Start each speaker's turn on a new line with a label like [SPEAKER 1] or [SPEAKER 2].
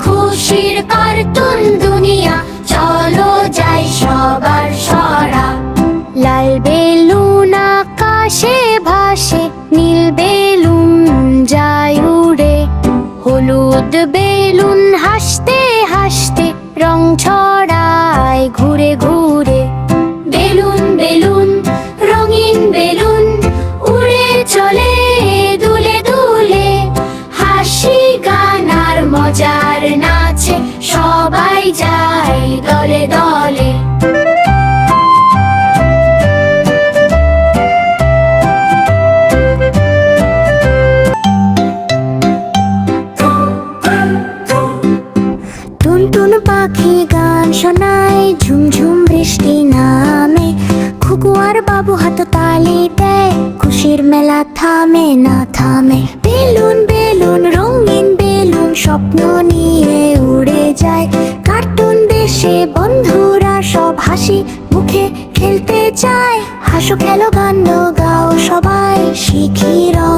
[SPEAKER 1] খুশির কার্টুন দুনিয়া, চলো যাই সবার সরা। লাল বেলুন আকাশে ভাসে, নীল বেলুন যায় উড়ে, হলুদ বেলুন হাসতে হাসতে রং ছড়ায় ঘুরে ঘুরে। বেলুন বেলুন রঙিন বেলুন উড়ে চলে দুলে দুলে, হাসি গান আর মজার নাচে সবাই যায় দলে দলে। টুনটুন পাখি গান শোনায়, ঝুমঝুম বৃষ্টি নামে, খুকু আর বাবু হাত তালি দেয়, খুশির মেলা থামে না থামে। বেলুন বেলুন রঙিন বেলুন স্বপ্ন নিয়ে উড়ে যায়, কার্টুন দেশে বন্ধুরা সব হাসি মুখে খেলতে চায়। হাসো খেলো গান গাও সবাই, শিখি রং